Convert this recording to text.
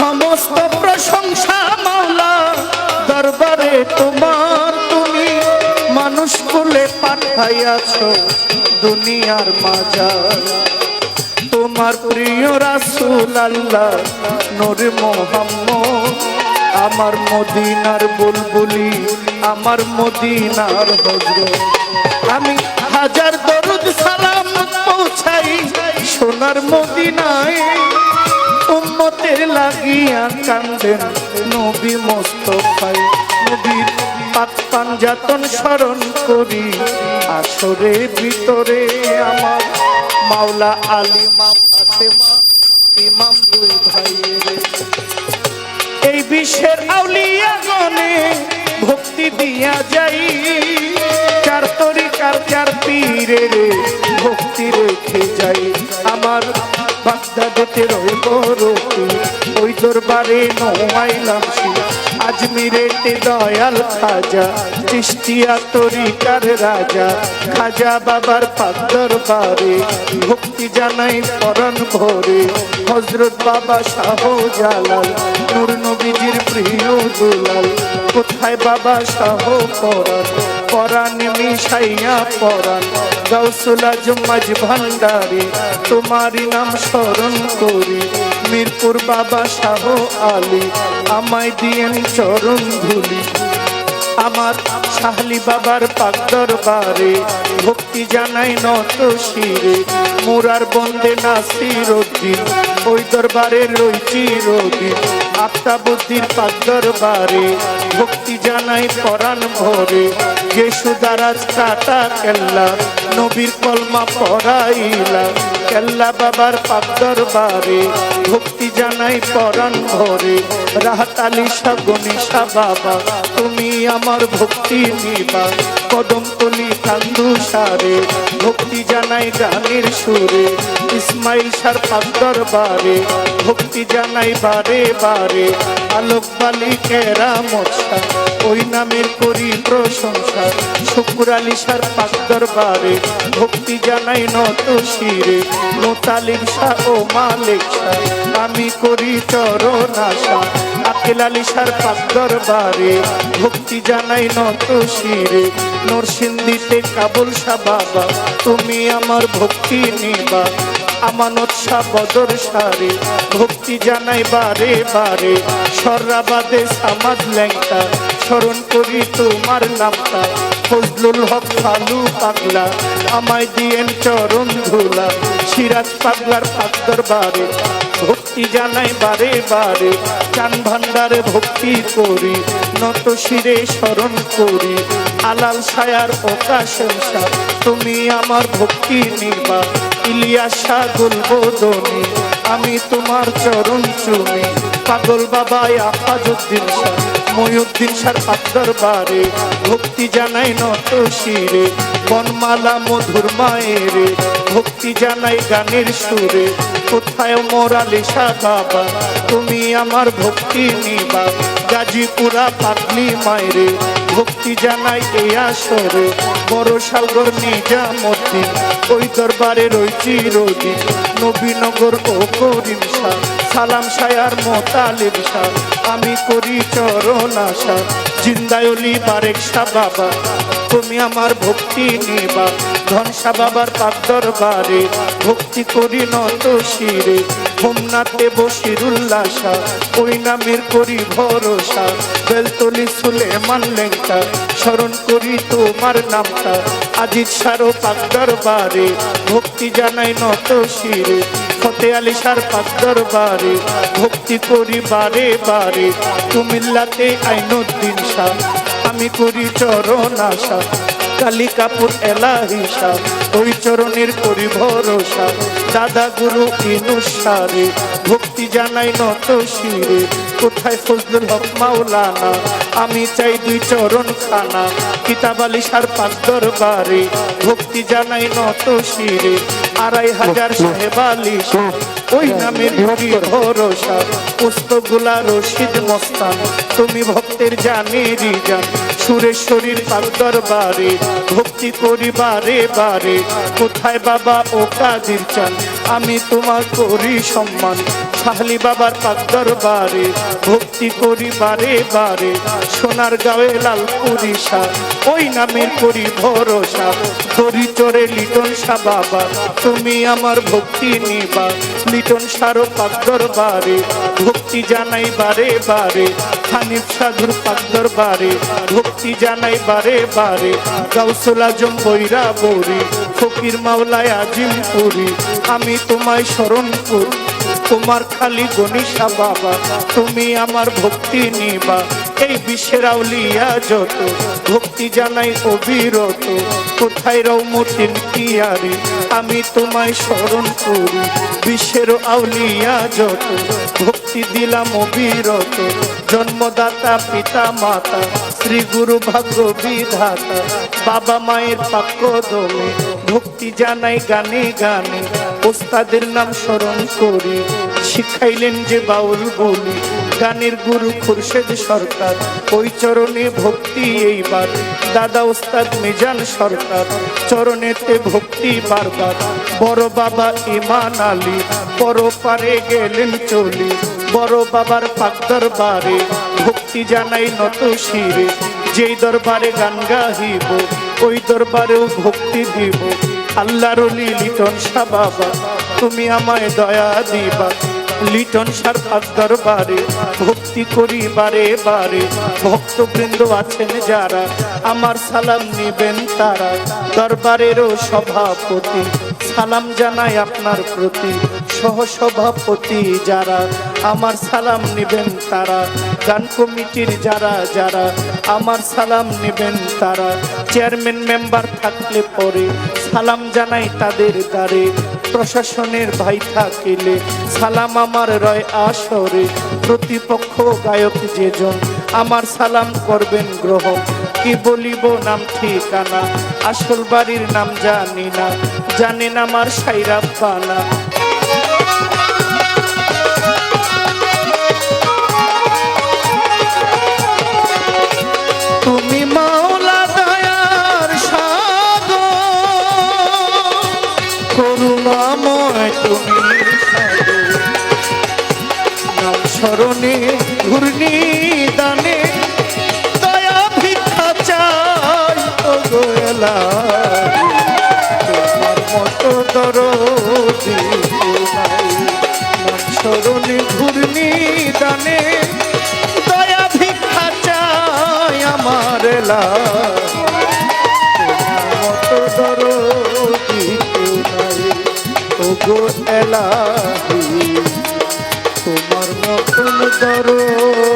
সমস্ত প্রশংসা মাওলা দরবারে তোমার। তুমি মানুষ কুলে পাঠাইয়াছো দুনিয়ার মাঝার। তোমার প্রিয় রাসূল আল্লাহ নূর মুহাম্মদ, আমার মদিনার বুলবুলি, আমার মদিনার হযরত। আমি হাজার দরুদ সালাম পৌঁছাই সোনার মদিনায়। উম্মতের লাগিয়া কান্দেন নবী মোস্তফায়। নবীর পাক পাঞ্জাতন স্মরণ করি আসরের ভিতরে। আমার মাওলা আলী মা ফাতেমা ইমাম দুই ভাইয়ের। এই বিশ্বের আউলিয়া গণে ভক্তি দিয়া যাই, চার তরিকার চার পীরের ভক্তি রেখে যাই। আমার বাগদাদেতে রইব রতি, ওই দরবারে নোয়াইলাম শির। আজমিরেতে দয়াল খাজা, চিশতিয়া তরিকার রাজা। খাজা বাবার পাক দরবারে ভক্তি জানাই পরাণ ভরে। হযরত বাবা শাহ জালাল, নূর নবীজির প্রিয় দুলাল। কোথায় বাবা শাহ পরাণ, পরাণ মিশাইয়া পরাণ। গাউসুল আজম মাঝ ভান্ডারে তোমারি নাম স্মরণ করি। মিরপুর বাবা শাহ আলী, আমায় দিয়েন চরণ ধুলি। আমার শাহলি বাবার পাক দরবারে ভক্তি জানাই নত শিরে। মুরার বন্দে নাসির উদ্দিন, ওই দরবারে রই চিরদিন। আফতাবুদ্দির পাক দরবারে ভক্তি জানাই পরাণ ভরে। গেসুদারাজ কাটা কেল্লা, নবীর কলমা পড়াইলা। কেল্লা বাবার পাক দরবারে ভক্তি জানাই পরাণ ভরে। রাহাত আলী শাহ গনিশা বাবা, তুমি আমার ভক্তি নিবা। কদমতলি কান্দু সারে ভক্তি জানাই গানের সুরে। ইসমাইল শাহ পাক দরবারে ভক্তি জানাই বারে বারে। আলোক বালি কেরামত শাহ, ওই নামের করি প্রশংসা। শুকুর আলী শাহ পাক দরবারে ভক্তি জানাই নত শিরে। মোতালিব শাহ ও মালিক শাহ, আমি করি চরণ আশা। আকিল আলী শাহ পাক দরবারে ভক্তি জানাই নত শিরে। নরসিংদীতে কাবুল শাহ বাবা, তুমি আমার ভক্তি নিবা। আমানত শাহ বদর সারে ভক্তি জানাই বারে বারে। সর্রাবাদে সামাদ ল্যাংটা, স্মরণ করি তোমার নামটা। ফজলুল হক ফালু পাগলা, আমায় দিয়েন চরণ ধুলা। সিরাজ পাগলার পাক দরবারে ভক্তি জানাই বারে বারে। চান ভান্ডারে ভক্তি করি নত শিরে স্মরণ করি। আলাল সায়ার প্রকাশন শাহ, তুমি আমার ভক্তি নিবা। ইলিয়াস শাহ গুলবদনি, আমি তোমার চরণ চুমি। পাগল বাবা আফাজউদ্দিন শাহ, মহিউদ্দিন শাহ পাক দরবারে ভক্তি জানাই নত শিরে। বনমালা মধুর মায়েরে ভক্তি জানাই গানের সুরে। কোথায় মোর আলী শাহ বাবা, তুমি আমার ভক্তি নিবা। গাজীপুরা পাগলি মায়েরে ভক্তি জানাই এই আসরে। বড় সাগর নিজামুদ্দিন, ওই দরবারে রই চিরদিন। নবীনগর ও করিম শাহ, সালাম শায়ার মোতালিব শাহ, আমি করি চরণ আশা। জিন্দায়লি বারেক শাহ বাবা, তুমি আমার ভক্তি নিবা। ধনশা বাবার পাক দরবারে ভক্তি করি নত শিরে। হোমনাথে বশিরুল্লাহ শাহ, ওই নামের করি ভরসা। বেলতলি সুলেমান লেংটা, স্মরণ করি তোমার নামটা। আজিজ শাহ পাক দরবারে ভক্তি জানাই নত শিরে। ফতে আলী শাহ পাক দরবারে ভক্তি করি বারে বারে। কুমিল্লাতে আইনুদ্দিন শাহ, আমি করি চরণ আশা। কালিকাপুর এলাহি শাহ, ওই চরণের করি ভরসা। দাদা গুরু ইনুস সারে ভক্তি জানাই নত শিরে। কোথায় ফজলুল হক মাওলানা, আমি চাই দুই চরণ খানা। কিতাব আলী শাহ পাক দরবারে ভক্তি জানাই নত শিরে। ২৫০০ সাহেব আলী শাহ, ওই নামের করি ভরসা। পুস্তকগুলা রশিদ মস্তান, তুমি ভক্তের জানেরই জান। সুরেশ্বরীর পাক দরবারে ভক্তি করি বারে বারে। কোথায় বাবা ও কাদির চান, আমি তোমার করি সম্মান। সাহলি বাবার পাক দরবারে ভক্তি করি বারে বারে সোনার গাঁয়ে লালপুরি শাহ ওই নামের করি ভরসা ধরি চরে লিটন শাহ বাবা তুমি আমার ভক্তি নিবা লিটন শাহর পাক দরবারে ভক্তি জানাই বারে বারে হানিফ সাধুর পাক দরবারে ভক্তি জানাই বারে বারে গাউসুল আজম বৈরা বৌরি ফকির মাওলায় আজিমপুরি আমি তোমায় স্মরণ করি তোমার খালি গণিসা বাবা তুমি আমার ভক্তি নিবা এই বিশ্বের আউলিয়া যত ভক্তি জানাই অবিরত কোথায় রৌমতিন কিয়ারি আমি তোমায় স্মরণ করি বিশ্বের আউলিয়া যত ভক্তি দিলাম অবিরত জন্মদাতা পিতা মাতা শ্রী গুরু ভাগ্য বিধাতা বাবা মায়ের পাক্য দমে ভক্তি জানাই গানে গানে ওস্তাদের নাম স্মরণ করি শিখাইলেন যে বাউল বলি গানের গুরু খুরশেদ সরকার ওই চরণে ভক্তি এইবার দাদা ওস্তাদ মিজান সরকার চরণেতে ভক্তি বারবার বড় বাবা ইমান আলী বড় পারে গেলেন চলি বড় বাবার পাক দরবারে ভক্তি জানাই নত শিরে যেই দরবারে গান গাহিব ওই দরবারেও ভক্তি দিব আল্লাহর ওলি লিটন শাহ বাবা তুমি আমায় দয়া দিবা লিটন শাহর পাক দরবারে ভক্তি করি বারে বারে ভক্তবৃন্দ আছেন যারা আমার সালাম নিবেন তারা দরবারেরও সভাপতি সালাম জানাই আপনার প্রতি সহসভাপতি যারা আমার সালাম নিবেন তারা গান কমিটির যারা যারা আমার সালাম নিবেন তারা চেয়ারম্যান মেম্বার থাকলে পরে সালাম জানাই তাদের দ্বারে প্রশাসনের ভাই থাকিলে সালাম আমার রয় আসরে প্রতিপক্ষ গায়ক যেজন আমার সালাম করবেন গ্রহণ কি বলিব নাম ঠিকানা আসল বাড়ির নাম জানি না জানেন আমার সাইরা পানা তুমি মাওলা দয়ার সাগর করুণাময় তুমি নাম স্মরণে ঘূর্ণি দানে দয়া ভিক্ষা চাই ও গোয়েলা তোমার মতো দরদি নাই নাম স্মরণে ঘূর্ণি দানে দয়া ভিক্ষা চাই আমার এলা তোমার মতো দরদি নাই ও গো এলাহি তোমার মতন দরদ